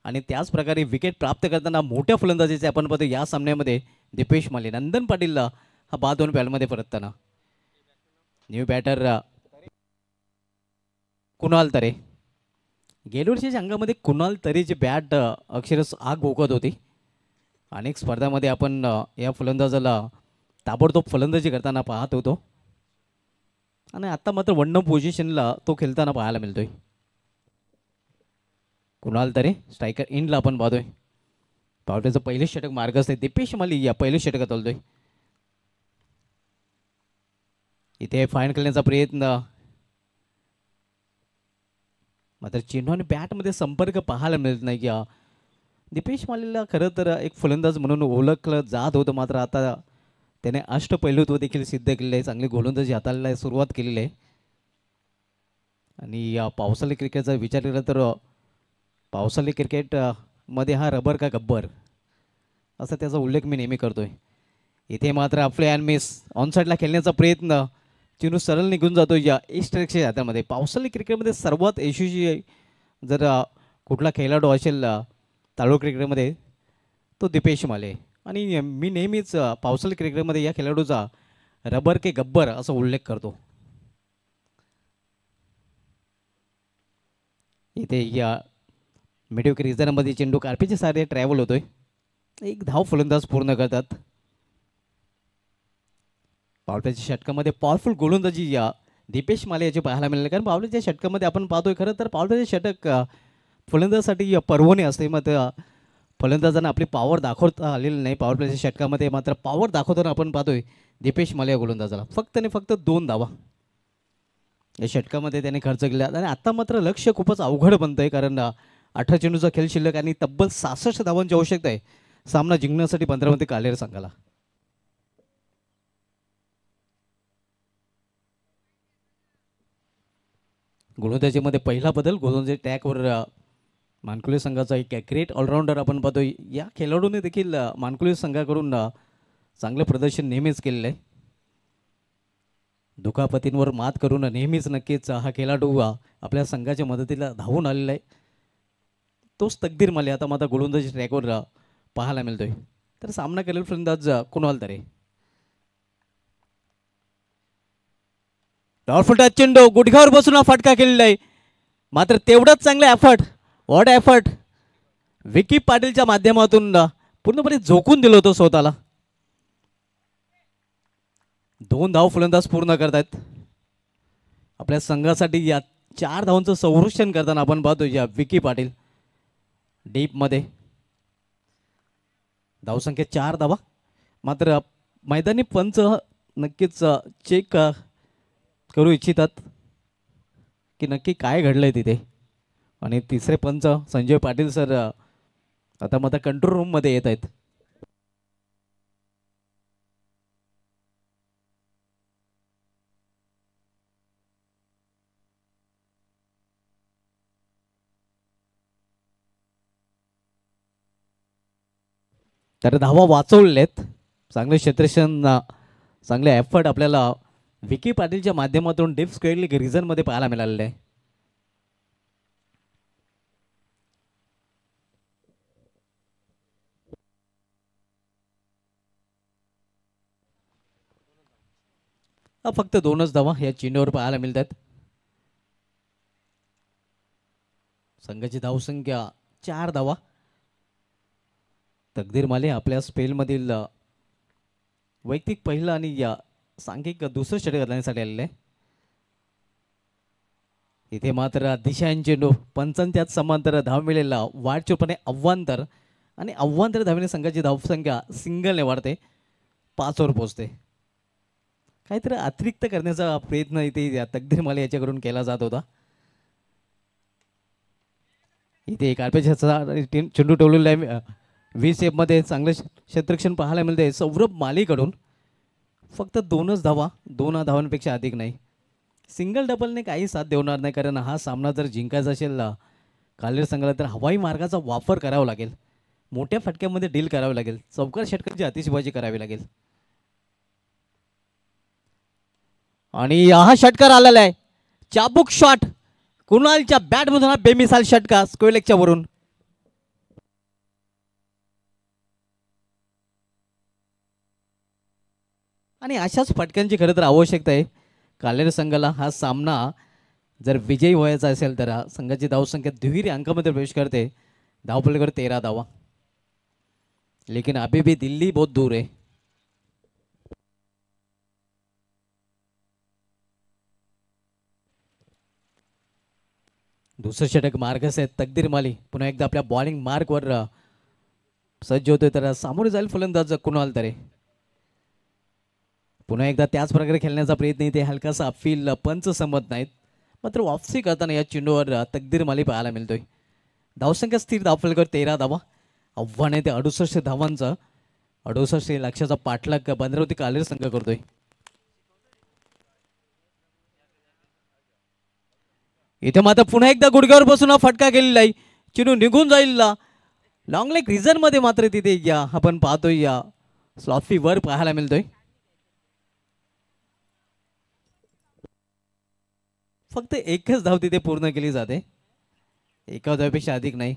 आणि त्याच प्रकारे विकेट प्राप्त करताना मोठ्या फलंदाजीचे आपण पाहतो या सामन्यामध्ये दीपेश माली. नंदन पाटीलला हा बाद 2 बॅलमध्ये परतताना. न्यू बॅटर कुणाल तरे. गेल्या वर्षीच्या अंगामध्ये कुणाल तरेची बॅट अक्षरशः आग भोगत होती. अनेक स्पर्धामध्ये आपण या फलंदाजाला ताबडतोब फलंदाजी करताना पाहत होतो आणि आता मात्र 1 डाऊन पोझिशनला तो खेळताना पाहायला मिळतोय. कुणाल तरे स्ट्रायकर इनला आपण पाहतोय. पावट्याचं पहिलं षटक मार्ग असते. दीपेश माली या पहिलं षटकात आलतोय. इथे फाईन खेळण्याचा प्रयत्न मात्र चेंडू आणि बॅटमध्ये संपर्क पाहायला मिळत नाही की दीपेश मालीला खरं तर एक फलंदाज म्हणून ओळखलं जात होतं. मात्र आता त्याने अष्टपैलुत्व देखील सिद्ध केलेलं आहे. चांगली गोलंदाजी हाताळायला सुरुवात केलेली आहे आणि या पावसाळी क्रिकेटचा विचार केला तर पावसाळी क्रिकेटमध्ये हा रबर का गब्बर असा त्याचा उल्लेख मी नेहमी करतोय. इथे मात्र आपले अँड मिस ऑनसाईडला खेळण्याचा प्रयत्न चेंडू सरळ निघून जातो या एक्स्ट्रेक्सच्या हातामध्ये. पावसाळी क्रिकेटमध्ये सर्वात यशस्वी जर कुठला खेळाडू असेल तालुका क्रिकेटमध्ये तो दीपेश माले आणि मी नेहमीच पावसाळी क्रिकेटमध्ये या खेळाडूचा रबर के गब्बर असा उल्लेख करतो. इथे या मिडविक रिझनमध्ये चेंडू कार्पीच्या सारे ट्रॅव्हल होतोय. एक धाव फलंदाज पूर्ण करतात. पावट्याच्या षटकामध्ये पॉवरफुल गोलंदाजी या दीपेश माले याची पाहायला मिळाली. कारण पावट्याच्या षटकामध्ये आपण पाहतोय खरं तर पावट्याचे षटक फलंदाजासाठी पर्वणी असते. मग फलंदाजांना आपली पॉवर दाखवता आलेली नाही. पॉवर प्लेच्या षटकामध्ये मात्र पॉवर दाखवताना आपण पाहतोय दीपेश माले या गोलंदाजाला फक्त आणि फक्त 2 धावा या षटकामध्ये त्याने खर्च केला. आणि आता मात्र लक्ष खूपच अवघड बनतं आहे कारण 18 चेंडूचा खेळ शिल्लक आणि तब्बल 66 धावांची आवश्यकता आहे सामना जिंकण्यासाठी 15 मध्ये कालेर संघाला. गोलंदाजीमध्ये पहिला बदल. गोलंदाजी टॅकवर मानकुले संघाचा एक ग्रेट ऑलराऊंडर आपण पाहतो. या खेळाडूने देखील मानकुले संघाकडून चांगलं प्रदर्शन नेहमीच केलेलं आहे. दुखापतींवर मात करून नेहमीच नक्कीच हा खेळाडू आपल्या संघाच्या मदतीला धावून आलेला आहे. तोच तकदीर माले आता मात्र गोलंदाजी ट्रॅकवर पाहायला मिळतोय. तर सामना करेल फलंदाज कुणाल तरे. डॉर्फुल टच चेंडू गुडघ्यावर बसून हा फटका केलेला आहे. मात्र तेवढंच चांगलं एफर्ट व्हॉट एफर्ट विकी पाटीलच्या माध्यमातून पूर्णपणे झोकून दिलं होतं स्वतःला. 2 धाव फलंदाज पूर्ण करतायत आपल्या संघासाठी. या 4 धावांचं संरक्षण करताना आपण पाहतो या विकी पाटील डीपमध्ये. धावसंख्या 4 धावा. मात्र मैदानी पंच नक्कीच चेक करू इच्छितात की नक्की काय घडलंय तिथे. आणि तिसरे पंच संजय पाटील सर आता मात्र कंट्रोल रूममध्ये येत आहेत. तर धावा वाचवलेत. चांगले क्षेत्ररक्षण चांगले एफर्ट आपल्याला विकी पाटीलच्या माध्यमातून डीप स्क्वेअर रिझनमध्ये पाहायला मिळालेलं आहे. फक्त 2च धावा या चेंडूवर पाहायला मिळतात. संघाची धावसंख्या 4 धावा. तकदीर माले आपल्या स्पेलमधील वैयक्तिक पहिलं आणि या सांघिक दुसरं षटक घालण्यासाठी आलेलं आहे. इथे मात्र दिशांचे चेंडू पंचांच्यात समांतर धाव मिळेला वाढचूरपणे अव्वांतर आणि अव्वांतर धावेने संघाची धावसंख्या सिंगलने वाढते 5 वर पोहोचते. काहीतरी अतिरिक्त करण्याचा प्रयत्न इथे तकदीर माले याच्याकडून केला जात होता. इथे एक चेंडू ठेवलेला आहे 20 मध्ये. चांगलं क्षेत्ररक्षण पाहायला मिळते सौरभ मालीकडून. फक्त 2च धावा. 2 धावांपेक्षा अधिक नाही. सिंगल डबलने काही साथ देणार नाही कारण हा सामना जर जिंकायचा असेल कालेर संघाला तर हवाई मार्गाचा वापर करावा लागेल. मोठ्या फटक्यामध्ये डील करावी लागेल. चौकार षटकांची आतिषबाजी करावी लागेल. आणि हा षटकार आलेला आहे. चाबूक शॉट कुणालच्या बॅटमधून हा बेमिसाल षटकार स्क्वेअर वरून. आणि अशाच फटक्यांची खरं तर आवश्यकता आहे कालेर संघाला. हा सामना जर विजयी व्हायचा असेल तर संघाची धावसंख्या दुहेरी अंकामध्ये प्रवेश करते. धावपलीकडे 13 धावा. लेकिन अभी भी दिल्ली बहुत दूर है. दुसरं षटक मार्गस आहे. तकदीर माली पुन्हा एकदा आपल्या बॉलिंग मार्कवर सज्ज होतोय तर सामोरे जाईल फलंदाज कुणाल तरे. पुन्हा एकदा त्याच प्रकारे खेळण्याचा प्रयत्न इथे हलकासा फील पंच संमत नाहीत. मात्र वापसी करताना या चेंडूवर तकदीर माली पाहायला मिळतोय. धावसंख्या स्थिर धावफलकावर 13 धावा. आव्हान आहे ते 68 धावांचं. 68 लक्षाचा पाठलाग भद्रावती कालेर संघ करतोय. इथे मात्र पुन्हा एकदा गुडघ्यावर बसून हा फटका केलेला आहे. चेंडू निघून जाईल. लॉंग लेग रिझन मध्ये मात्र तिथे या आपण पाहतोय या स्लॉफी वर पाहायला मिळतोय. फक्त एकच धाव तिथे पूर्ण केली जाते. एका धावेपेक्षा अधिक नाही.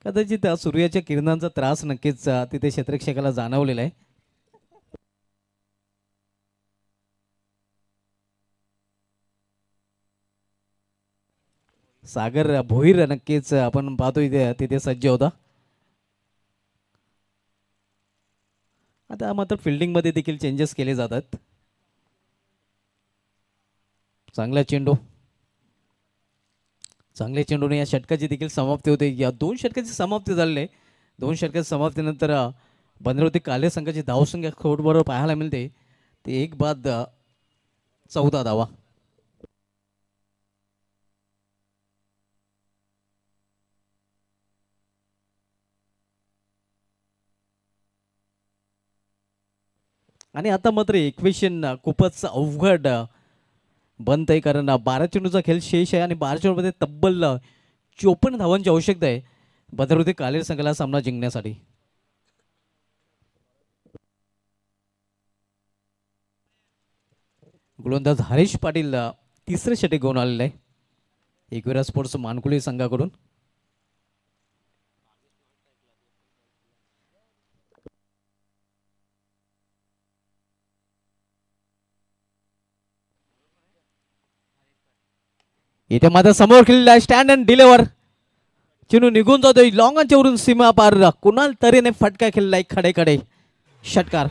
कदाचित सूर्याच्या किरणांचा त्रास नक्कीच तिथे क्षेत्ररक्षकाला जाणवलेला आहे. सागर भोईर नक्कीच आपण पाहतोय तिथे सज्ज होता. आता मात्र फिल्डिंग मध्ये देखील चेंजेस केले जातात. चांगला चेंडू. चांगल्या चेंडूने या षटकाची देखील समाप्ती होते. या 2 षटकाची समाप्ती झालेली आहे. 2 षटकाच्या समाप्तीनंतर भद्रावती कालेर संघाची धावसंख्या खोटबरोबर पाहायला मिळते. ते 1 बाद 14 धावा. आणि आता मात्र इक्वेशन खूपच अवघड बनत आहे. कारण 12 चेंडूचा खेळ शेष आहे आणि 12 चेंडूमध्ये तब्बल 54 धावांची आवश्यकता आहे भद्रावती कालेर संघाला सामना जिंकण्यासाठी. गोलंदाज हरीश पाटील तिसरे षटक घेऊन आलेले आहे एकविरा स्पोर्ट्स मानकुली संघाकडून. इथे मात्र समोर खेळलेला स्टँड अँड डिलेवर. चेंडू निघून जातोय लॉंगांच्या वरून सीमा पार. कुणाल तरेने फटका खेळलाय खडे खडे षटकार.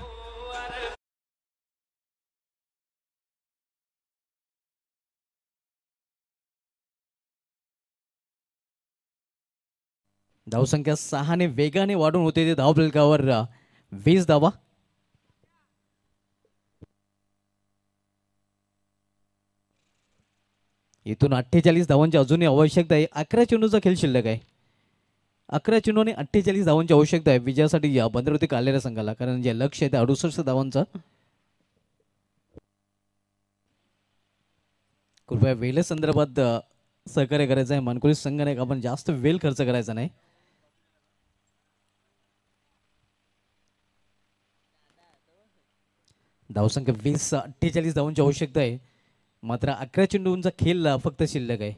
धावसंख्या 6 ने वेगाने वाढून होते ते धावफलकावर 20 धावा. इथून 48 धावांची अजूनही आवश्यकता आहे. 11 चेंडूचा खेळ शिल्लक आहे. 11 चेंडू आणि 48 धावांची आवश्यकता आहे विजयासाठी या भद्रावती कालेर संघाला. कारण जे लक्ष आहे ते 68 धावांचं. कृपया वेळे संदर्भात सहकार्य करायचं आहे. मानकुली संघाने आपण जास्त वेळ खर्च करायचा नाही. धावसंख्या 48 धावांची आवश्यकता आहे. मात्र 11 चेंडूंचा खेळ फक्त शिल्लक आहे.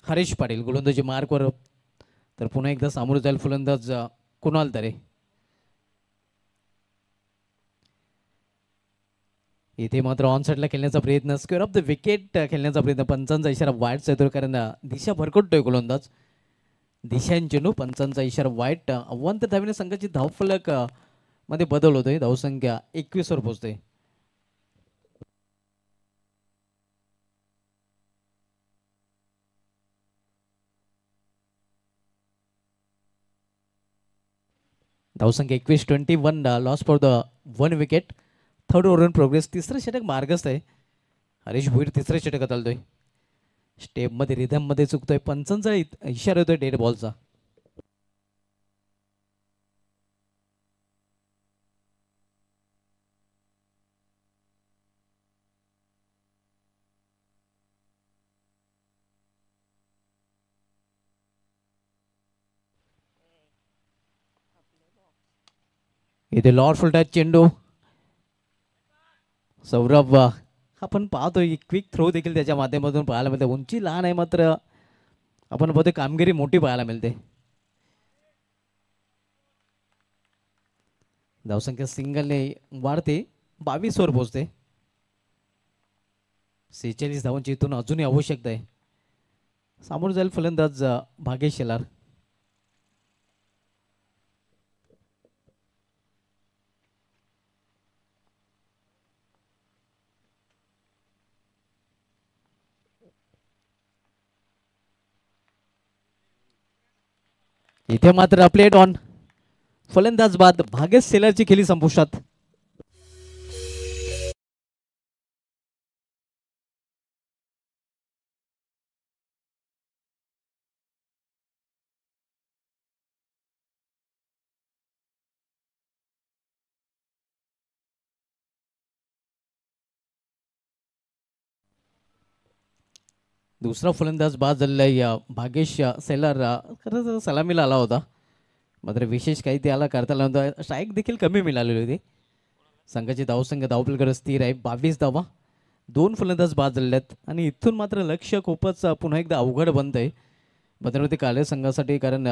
हरीश पाटील गोलंदाजी मार्कवर. तर पुन्हा एकदा सामोरे जाईल फलंदाज कुणाल तरे. इथे मात्र ऑन साईडला खेळण्याचा प्रयत्न स्क्वेअर ऑफ द विकेट खेळण्याचा प्रयत्न. पंचांचा इशारा वाईटचा येतो कारण दिशा भरकटतोय गोलंदाज. दिशांचे चेंडू पंचांचा इशारा वाईट. अव्वंत धावेने संघाची धावफलक मध्ये बदल होतोय. धावसंख्या 21 वर पोहोचते. धावसंख्या 21. 21 loss for the 1 wicket. 3rd over in progress. तिसरं षटक मार्गस्थ आहे. हरीश भोईर तिसऱ्या षटकात आलतोय. स्टेप मध्ये रिदम मध्ये चुकतोय. पंचांचा इशारा येतोय डेड बॉलचा. इथे लॉर्ड फुलटा चेंडू सौरभ आपण पाहतोय क्विक थ्रो देखील त्याच्या माध्यमातून पाहायला मिळते. उंची लहान आहे मात्र आपण पाहतोय कामगिरी मोठी पाहायला मिळते. धावसंख्या सिंगलने वाढते, 22 वर पोहोचते. 46 धावांची इथून अजूनही आवश्यकता आहे. सामोर जाईल फलंदाज भागेश शेलार. इथे मात्र प्लेट ऑन. फलंदाज बाद, भागेश सेलरची खेळी संपुष्टात. दुसरा फलंदाज बाद झालेला आहे या भागेश सेलर. खरंच सलामीला आला होता मात्र विशेष काही त्याला करता आला नव्हता. स्ट्राईक देखील कमी मिळालेली होती. संघाची धावसंख्या धावपलकडे स्थिर आहे, 22 धावा. 2 फलंदाज बाद झालेले आहेत आणि इथून मात्र लक्ष खूपच पुन्हा एकदा अवघड बनत आहे भद्रावती काले संघासाठी. कारण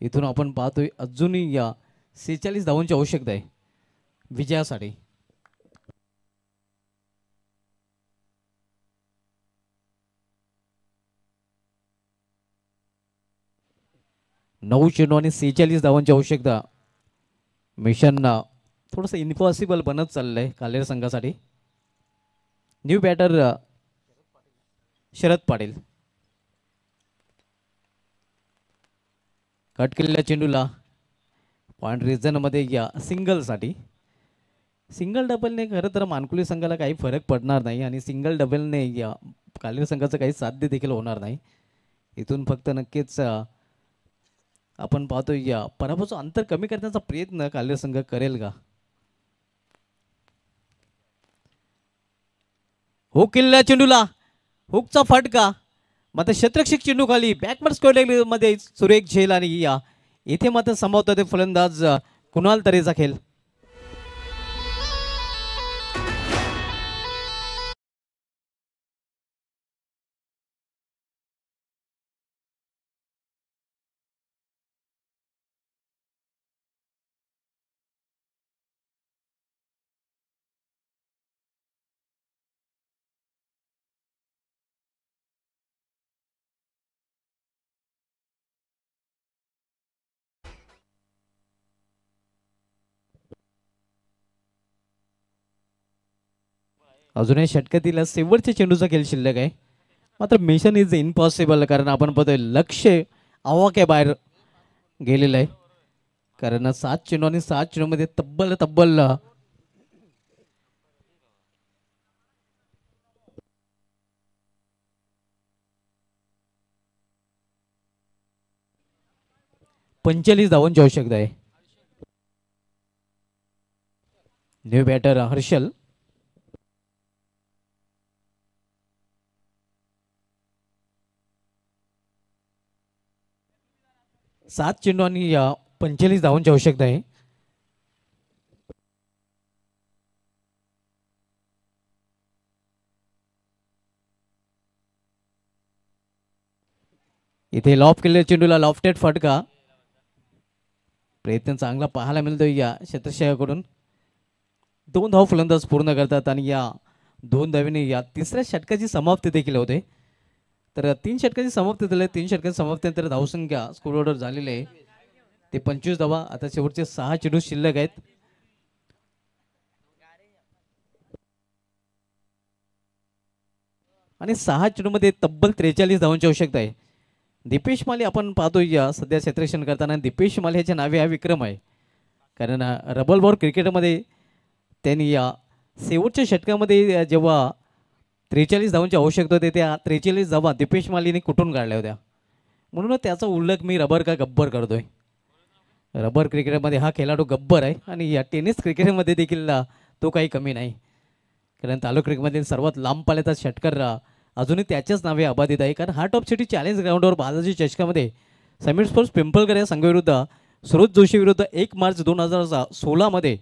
इथून आपण पाहतोय अजूनही या 46 धावांची आवश्यकता आहे विजयासाठी. 9 चेंडू आणि 46 धावांची आवश्यकता. मिशन थोडंसं इम्पॉसिबल बनत चाललंय कालेर संघासाठी. New batter Sharad Patil. Cut केलेल्या चेंडूला पॉइंट रिजनमध्ये या सिंगलसाठी. सिंगल डबलने खरं तर मानकुली संघाला काही फरक पडणार नाही आणि सिंगल डबलने या कालेर संघाचं काही साध्य देखील होणार नाही. इथून फक्त नक्कीच आपण पाहतोय या पराभवाचं अंतर कमी करण्याचा प्रयत्न कालेर संघ करेल का. हुक केलेल्या चेंडूला हुकचा फटका मात्र शतरक्षक चेंडू खाली. बॅकवर्ड स्क्वेअर मध्ये सुरेख झेल आणि या इथे मात्र समावतात फलंदाज कुणाल तरेचा खेळ. अजूनही षटकातील शेवटच्या चेंडूचा खेळ शिल्लक आहे मात्र मिशन इज इम्पॉसिबल. कारण आपण पाहतोय लक्ष आवाक्या बाहेर गेलेलं आहे. कारण 7 चेंडू आणि 7 चेंडूमध्ये तब्बल 45 धावांची आवश्यकता आहे. New batter Harshal. 7 चेंडू आणि 45 धावांची आवश्यकता आहे. इथे लॉफ केलेल्या चेंडूला लॉफ्टेड फटका. प्रयत्न चांगला पाहायला मिळतोय या क्षेत्रक्षकाकडून. 2 धाव फलंदाज पूर्ण करतात आणि या 2 धावीने या तिसऱ्या षटकाची समाप्ती देखील होते. तर 3 षटकाची समाप्ती झाली. 3 षटकाची समाप्तीनंतर धावसंख्या स्कोर ऑर्डर झालेले आहे ते 25 धावा. आता शेवटचे 6 चेंडू शिल्लक आहेत. आणि 6 चेंडूमध्ये तब्बल 43 धावांची आवश्यकता आहे. दीपेश माली आपण पाहतोय या सध्या क्षेत्ररक्षण करताना. दीपेश माली ह्याच्या नावे हा विक्रम आहे. कारण रबल बॉल क्रिकेटमध्ये त्यांनी या शेवटच्या षटकामध्ये जेव्हा 43 धावांची आवश्यकता होती त्या 43 धावा दीपेश मालीने कुठून काढल्या होत्या. म्हणून त्याचा उल्लेख मी रबर का गब्बर करतोय. रबर क्रिकेटमध्ये हा खेळाडू गब्बर आहे आणि या टेनिस क्रिकेटमध्ये देखील तो काही कमी नाही. कारण तालुका क्रिकेटमधील सर्वात लांब पाल्याचा षटकार अजूनही त्याच्याच नावे अबाधित आहे. कारण हार्ट ऑफ सिटी चॅलेंज ग्राउंडवर बालाजी चषकामध्ये समीर स्पोर्ट्स पिंपळकर या संघाविरुद्ध सुरज जोशी विरुद्ध 1 मार्च 2016 मध्ये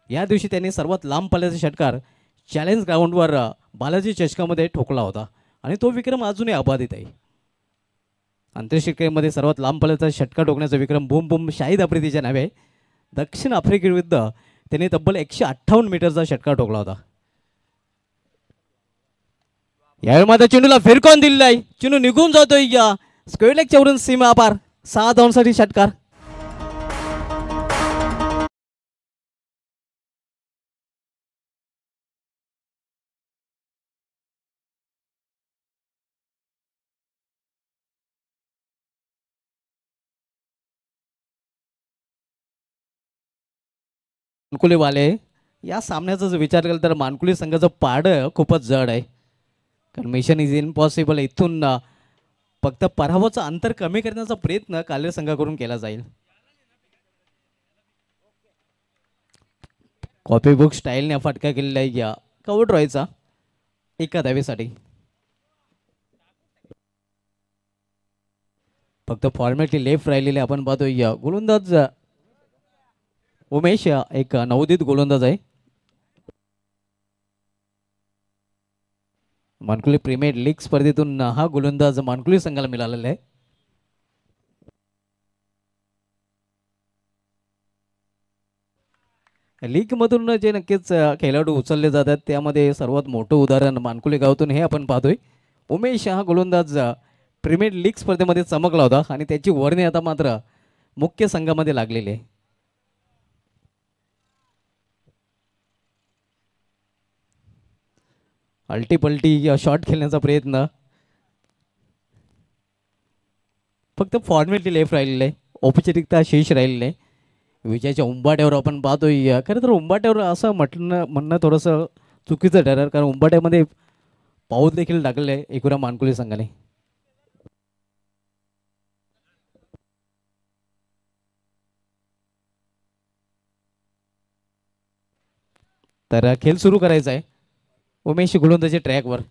या दिवशी त्यांनी सर्वात लांब पाल्याचा षटकार चॅलेंज ग्राउंडवर बालाजी चषकामध्ये ठोकला होता आणि तो विक्रम अजूनही अबाधित आहे. आंतरराष्ट्रीय क्रिकेटमध्ये सर्वात लांब पल्ल्याचा षटकार ठोकण्याचा विक्रम बूम बूम शाहिद आफ्रिदीच्या नावे आहे. दक्षिण आफ्रिकेविरुद्ध त्याने तब्बल 158 मीटरचा षटकार ठोकला होता. यावेळी मात्र चेंडूला फिरकॉन दिलेला आहे. चेंडू निघून जातोय या स्क्वेअर लेगच्या वरून सीमा पार. 6 धावांसाठी षटकार. मानकुलीवाले या सामन्याचा जर विचार केला तर मानकुली संघाचं पारडं खूपच जड आहे. कारण मिशन इज इम्पॉसिबल. इथून फक्त पराभवाचं अंतर कमी करण्याचा प्रयत्न कालेर संघाकडून केला जाईल. कॉपी बुक स्टाईलने फटका केलेला आहे या कव्हर ड्रॉयचा एका धावेसाठी. फक्त फॉर्मॅटली लेफ्ट राहिलेले आपण पाहतोय या गोलंदाज उमेश एक नवोदित गोलंदाज आहे. मानकुली प्रीमियर लीग स्पर्धेतून हा गोलंदाज मानकुली संघाला मिळालेला आहे. लीग मधून जे नक्कीच खेळाडू उचलले जातात त्यामध्ये सर्वात मोठं उदाहरण मानकुली गावातून हे आपण पाहतोय. उमेश हा गोलंदाज प्रीमियर लीग स्पर्धेमध्ये चमकला होता आणि त्याची वर्णी आता मात्र मुख्य संघामध्ये लागलेली आहे. अल्टीपल्टी शॉट खेळण्याचा प्रयत्न. फक्त फॉर्मॅटली लेफ्ट राहिलेलं आहे. औपचारिकता शेष राहिलेलं आहे. विजयाच्या उंबाट्यावर आपण पाहतोय. खरं तर उंबाट्यावर असं म्हणणं थोडंसं चुकीचं ठरलं कारण उंबाट्यामध्ये पाऊल देखील टाकलेलं आहे एकूरा मानकुली संघाने. तर खेळ सुरू करायचा आहे. उमेश गोलंदाजी ट्रॅकवर.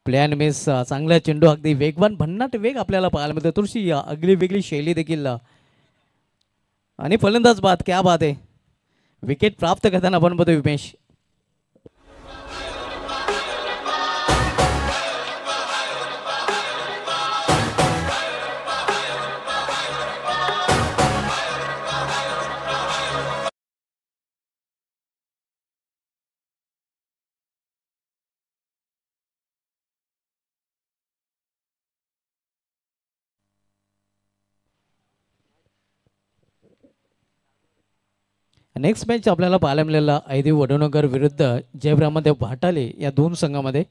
Plan miss. चांगला चेंडू अगदी वेगवान भन्नाट वेग आपल्याला पाहायला मिळतो. थोडीशी अगदी वेगळी शैली देखील आणि फलंदाज बाद. क्या बात आहे. विकेट प्राप्त करताना आपण बघतो उमेश. नेक्स्ट मॅच आपल्याला पाहायला मिळालेला ऐदेव वडोणकर विरुद्ध जयब्रह्मदेव भाटाले या दोन संघामध्ये.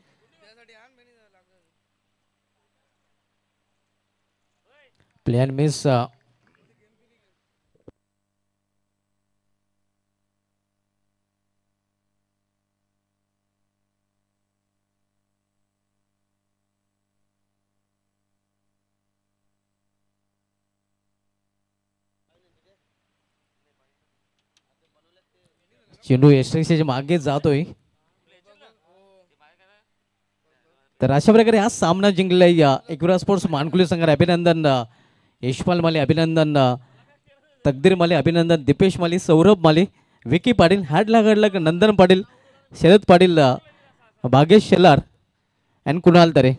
Plan miss. चेंडू यशस्वीच्या मागे जातोय. तर अशा प्रकारे हा सामना जिंकलाय या एकविरा स्पोर्ट्स मानकुली संघाला. अभिनंदन यशपाल माली, अभिनंदन तकदीर माली, अभिनंदन दीपेश माली, सौरभ माली, विकी पाटील, हाडला घडला नंदन पाटील, शरद पाटील, भागेश शेलार आणि कुणाल तरे.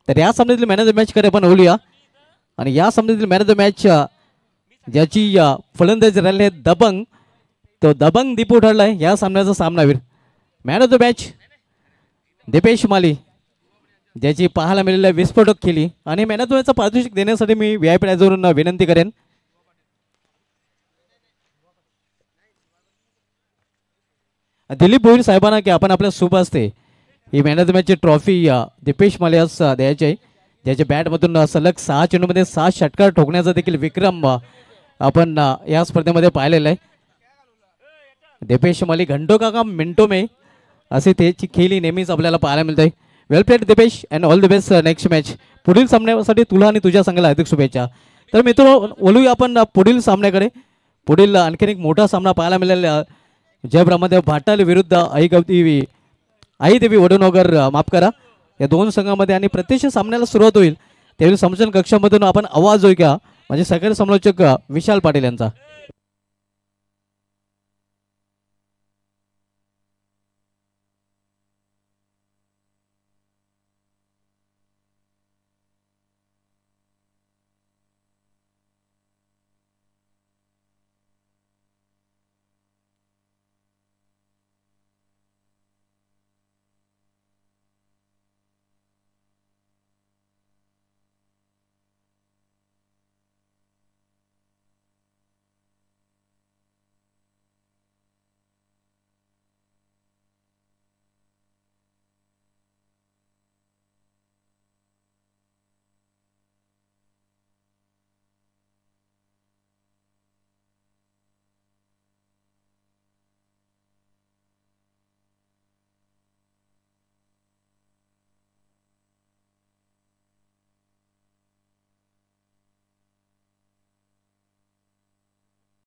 तर या सामन्यातील मॅन ऑफ द मॅच कडे आपण बोलूया. आणि या सामन्यातील मॅन ऑफ द मॅच ज्याची फलंदाजी राहिली आहे दबंग, तो दबंग दीपू ठरलाय या सामन्याचा सामनावीर. Man of the match Dipesh Mali ज्याची पाहायला मिळालेल्या विस्फोटक केली. आणि मॅन ऑफ द मॅचचा पारितोषिक देण्यासाठी मी VIP प्राइजवरून विनंती करेन. दिलीप भोईर साहेबांना की आपण आपल्या शुभ असते ही मॅन ऑफ द मॅचची ट्रॉफी दीपेश माली यास द्यायची आहे. ज्याच्या बॅटमधून सलग 6 चेंडूमध्ये 6 षटकार ठोकण्याचा देखील विक्रम आपण या स्पर्धेमध्ये पाहिलेला आहे. दीपेश माली घंटो का काम मिनटो में असे त्याची खेळी नेहमीच आपल्याला पाहायला मिळते. Well played Dipesh and all the best next match. पुढील सामन्यासाठी तुला आणि तुझ्या संघाला हार्दिक शुभेच्छा. तर मित्रांनो बोलूया आपण पुढील सामन्याकडे. पुढील आणखीन एक मोठा सामना पाहायला मिळालेला जयब्रह्मदेव भाटाले विरुद्ध आईदेवी वडोणकर माफ करा या दोन संघामध्ये. आणि प्रत्यक्ष सामन्याला सुरुवात होईल त्यावेळी समजन कक्षामधून आपण आवाज होईल का म्हणजे सगळे समालोचक विशाल पाटील यांचा.